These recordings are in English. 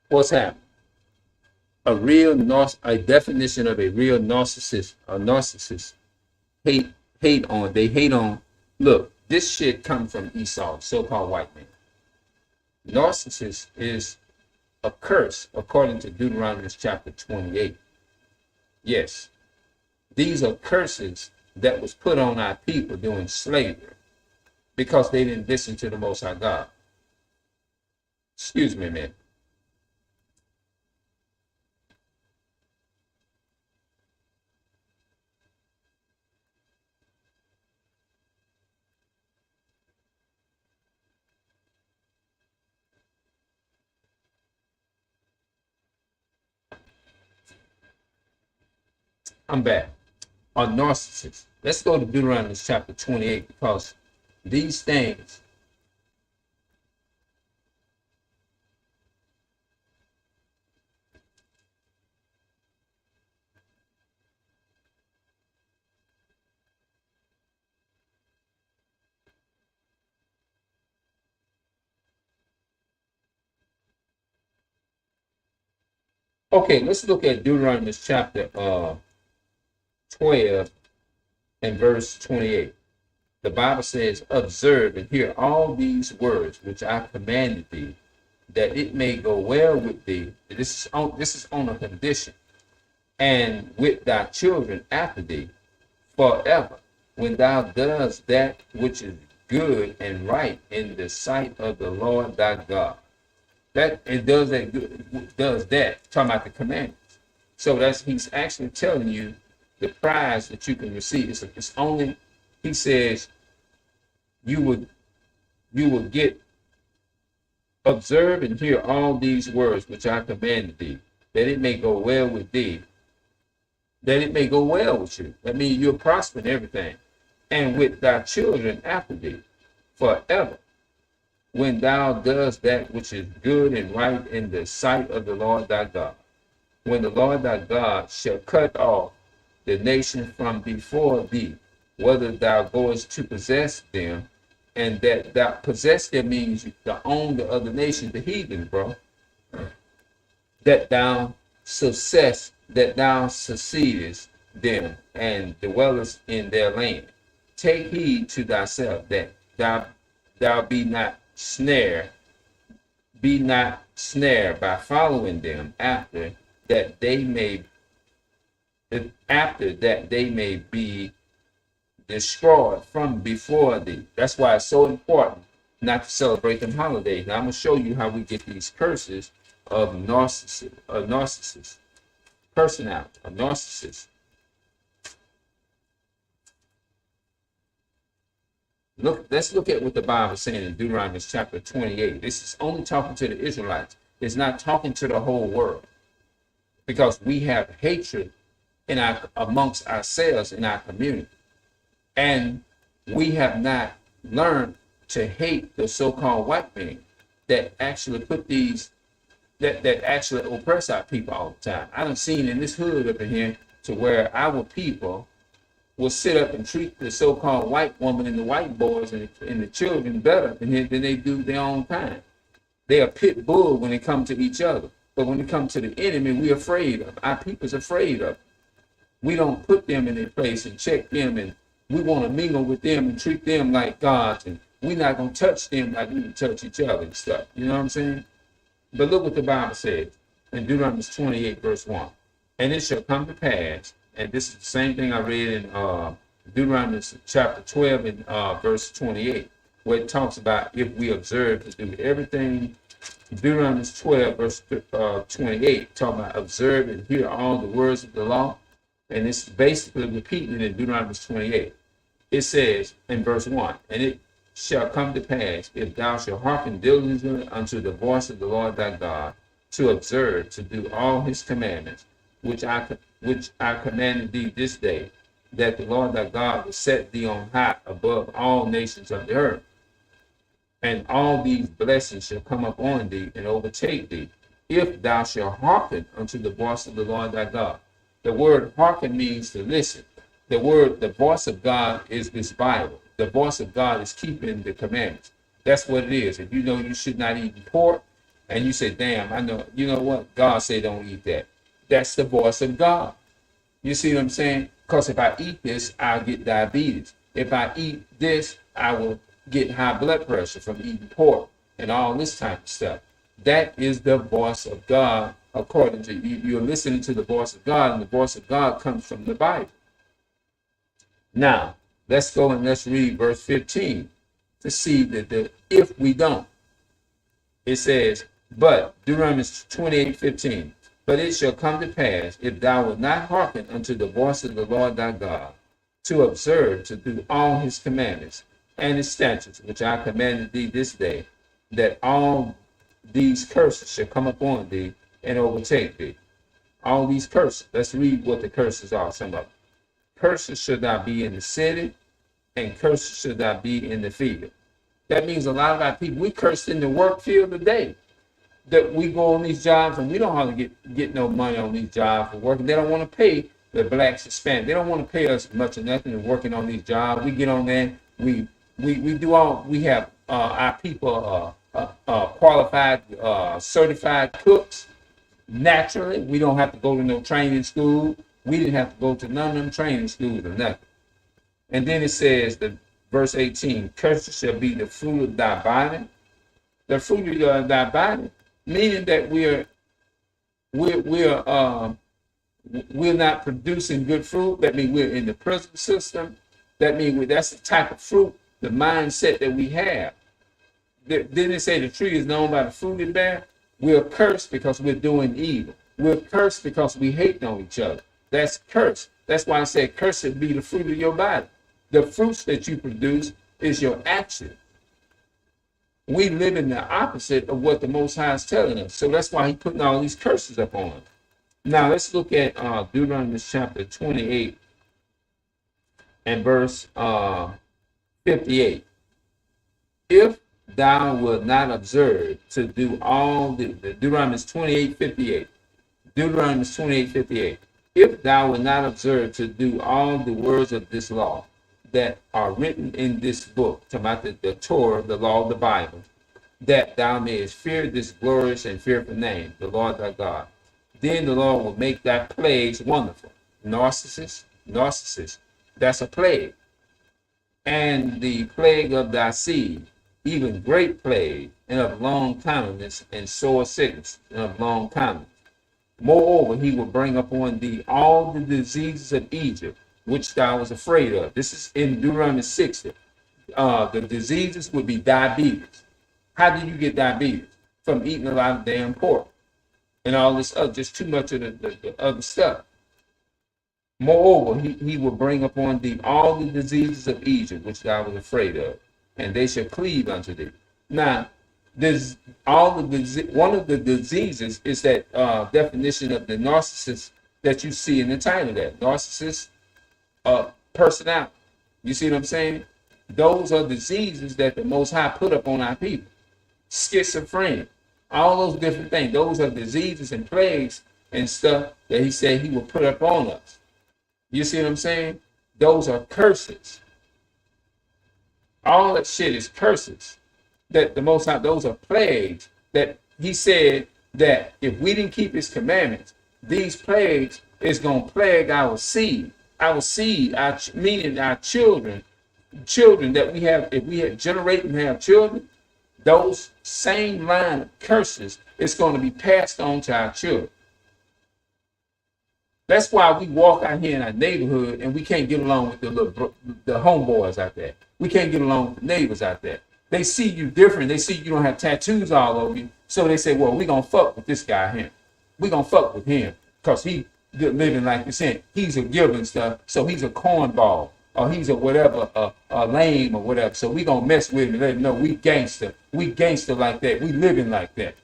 What's happening? A definition of a real narcissist, a narcissist hate, they hate on, look, this shit comes from Esau, so-called white man. Narcissist is a curse according to Deuteronomy chapter 28. Yes, these are curses that was put on our people during slavery because they didn't listen to the Most High God. Excuse me, man. I'm back. A narcissist. Let's go to Deuteronomy chapter 28 because these things. Okay, let's look at Deuteronomy chapter 12 and verse 28. The Bible says, observe and hear all these words which I commanded thee, that it may go well with thee. This is on a condition. And with thy children after thee forever, when thou doest that which is good and right in the sight of the Lord thy God. That it does that good, does that, talking about the commandments. So he's actually telling you the prize that you can receive. It's only, he says, you would get, observe and hear all these words which I commanded thee, that it may go well with thee, that it may go well with you. That means you'll prosper in everything. And with thy children after thee forever, when thou doest that which is good and right in the sight of the Lord thy God. When the Lord thy God shall cut off the nation from before thee, whether thou goest to possess them, and that thou possess them means to own the other nation, the heathen, bro. That thou succeedest them and dwellest in their land. Take heed to thyself that thou be not snared by following them after that they may be destroyed from before thee. That's why it's so important not to celebrate them holidays. Now I'm gonna show you how we get these curses of narcissist personality, a narcissist. Let's look at what the Bible is saying in Deuteronomy chapter 28. This is only talking to the Israelites. It's not talking to the whole world, because we have hatred amongst ourselves in our community, and we have not learned to hate the so-called white man that actually that actually oppress our people all the time. I done seen in this hood up in here to where our people will sit up and treat the so-called white woman and the white boys and the children better than they do their own kind. They are pit bull when it comes to each other. But when it comes to the enemy, we're afraid of. Our people's afraid of. We don't put them in their place and check them, and we want to mingle with them and treat them like gods, and we're not going to touch them like we would touch each other and stuff. You know what I'm saying? But look what the Bible says in Deuteronomy 28, verse 1. And it shall come to pass, and this is the same thing I read in Deuteronomy chapter 12 and verse 28, where it talks about if we observe to do everything. Deuteronomy 12, verse 28, talking about observe and hear all the words of the law. And it's basically repeating it in Deuteronomy 28. It says in verse 1, and it shall come to pass, if thou shalt hearken diligently unto the voice of the Lord thy God, to observe, to do all his commandments, which I commanded thee this day, that the Lord thy God will set thee on high above all nations of the earth. And all these blessings shall come upon thee and overtake thee, if thou shalt hearken unto the voice of the Lord thy God. The word hearken means to listen. The voice of God is this Bible. The voice of God is keeping the commandments. That's what it is. If you know you should not eat pork, and you say, damn, I know, you know what? God said don't eat that. That's the voice of God. You see what I'm saying? Because if I eat this, I'll get diabetes. If I eat this, I will get high blood pressure from eating pork and all this type of stuff. That is the voice of God, according to you. You're listening to the voice of God, and the voice of God comes from the Bible. Now, let's go and let's read verse 15 to see that if we don't. It says, but Deuteronomy 28:15. But it shall come to pass, if thou wilt not hearken unto the voice of the Lord thy God, to observe, to do all his commandments and his statutes, which I commanded thee this day, that all these curses shall come upon thee and overtake thee. All these curses. Let's read what the curses are, some of them. Curses should not be in the city, and curses should not be in the field. That means a lot of our people, we cursed in the work field today. That we go on these jobs and we don't hardly get no money on these jobs for working. They don't want to pay the blacks, Hispanic. They don't want to pay us much or nothing for working on these jobs. We get on there. We do all. We have our people qualified, certified cooks. Naturally, we don't have to go to no training school. We didn't have to go to none of them training schools or nothing. And then it says, the verse 18, curses shall be the fruit of thy body. The fruit of thy body, meaning that we're not producing good fruit. That means we're in the prison system. That means that's the type of fruit, the mindset that we have. Didn't it say the tree is known by the fruit it bears? We're cursed because we're doing evil. We're cursed because we hate on each other. That's cursed. That's why I said cursed be the fruit of your body. The fruits that you produce is your action. We live in the opposite of what the Most High is telling us. So that's why he's putting all these curses up on us. Now let's look at Deuteronomy chapter 28 and verse 58. If thou wilt not observe to do all the Deuteronomy 28:58. Deuteronomy 28:58. If thou wilt not observe to do all the words of this law that are written in this book, talking about the Torah, the law of the Bible, that thou mayest fear this glorious and fearful name, the Lord thy God, then the Lord will make thy plagues wonderful. Narcissist, that's a plague. And the plague of thy seed, even great plague, and of long countenance, and sore sickness, and of long countenance. Moreover, he will bring upon thee all the diseases of Egypt, which thou was afraid of. This is in Deuteronomy 60. The diseases would be diabetes. How do you get diabetes? From eating a lot of damn pork and all this other, just too much of the other stuff. Moreover, he will bring upon thee all the diseases of Egypt, which thou was afraid of, and they shall cleave unto thee. Now, there's one of the diseases is that definition of the narcissist that you see in the title there, narcissist personality. You see what I'm saying? Those are diseases that the Most High put up on our people. Schizophrenia, all those different things. Those are diseases and plagues and stuff that he said he will put up on us. You see what I'm saying? Those are curses. All that shit is curses. That the Most High, those are plagues that he said that if we didn't keep his commandments, these plagues is going to plague our seed. Our seed, meaning our children that we have, if we generate and have children, those same line of curses is going to be passed on to our children. That's why we walk out here in our neighborhood and we can't get along with the homeboys out there. We can't get along with the neighbors out there. They see you different. They see you don't have tattoos all over you. So they say, well, we're going to fuck with this guy here. We're going to fuck with him because he good living like you're saying. He's a giver and stuff. So he's a cornball or he's a whatever, a lame or whatever. So we're going to mess with him and let him know we gangster. We gangster like that. We living like that.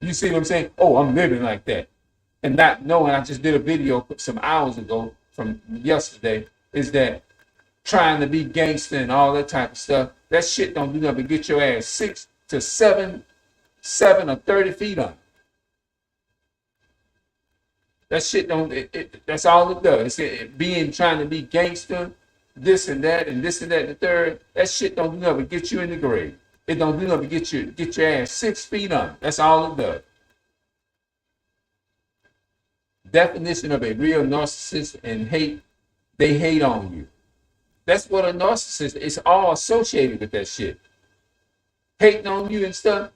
You see what I'm saying? Oh, I'm living like that. And not knowing, I just did a video some hours ago from yesterday, is that trying to be gangster and all that type of stuff, that shit don't do nothing but get your ass 6 to 7 or 30 feet on. That shit don't, that's all it does. Trying to be gangster, this and that, and this and that, and the third, that shit don't do nothing but get you in the grave. It don't do nothing but get your ass 6 feet under. That's all it does. Definition of a real narcissist and hate, they hate on you. That's what a narcissist is, all associated with that shit. Hating on you and stuff,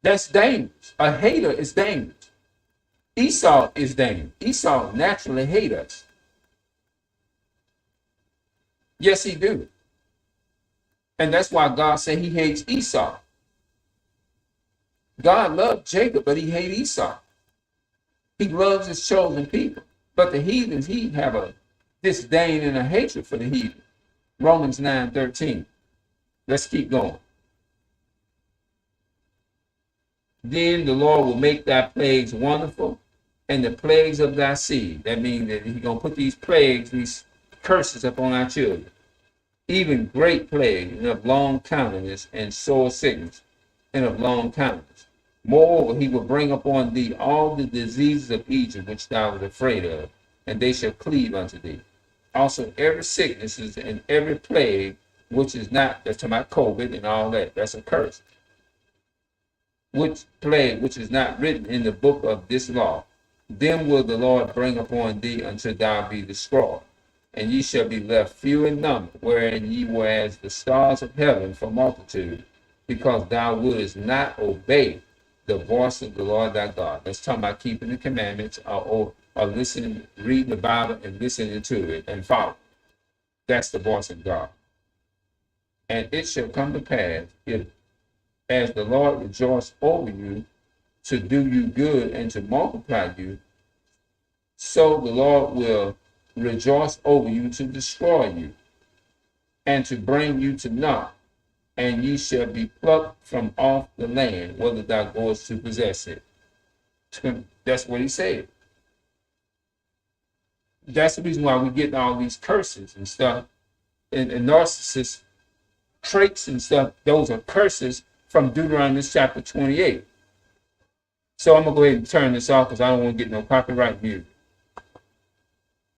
that's dangerous. A hater is dangerous. Esau is dangerous. Esau naturally hates us. Yes, he do. And that's why God said he hates Esau. God loved Jacob, but he hates Esau. He loves his chosen people. But the heathens, he have a disdain and a hatred for the heathen. Romans 9:13. Let's keep going. Then the Lord will make thy plagues wonderful, and the plagues of thy seed. That means that he's going to put these plagues, these curses upon our children. Even great plague, and of long countenance, and sore sickness, and of long countenance. Moreover, he will bring upon thee all the diseases of Egypt which thou wert afraid of, and they shall cleave unto thee. Also, every sickness and every plague, which is not, that's talking about COVID and all that, that's a curse. Which plague, which is not written in the book of this law, then will the Lord bring upon thee until thou be destroyed. And ye shall be left few in number, wherein ye were as the stars of heaven for multitude, because thou wouldest not obey the voice of the Lord thy God. That's talking about keeping the commandments or listening, reading the Bible and listening to it and following. That's the voice of God. And it shall come to pass, if as the Lord rejoice over you, to do you good and to multiply you, so the Lord will rejoice over you to destroy you and to bring you to naught, and ye shall be plucked from off the land, whether thou goest to possess it. That's what he said. That's the reason why we get all these curses and stuff, and narcissist traits and stuff. Those are curses from Deuteronomy chapter 28. So I'm going to go ahead and turn this off because I don't want to get no copyright music.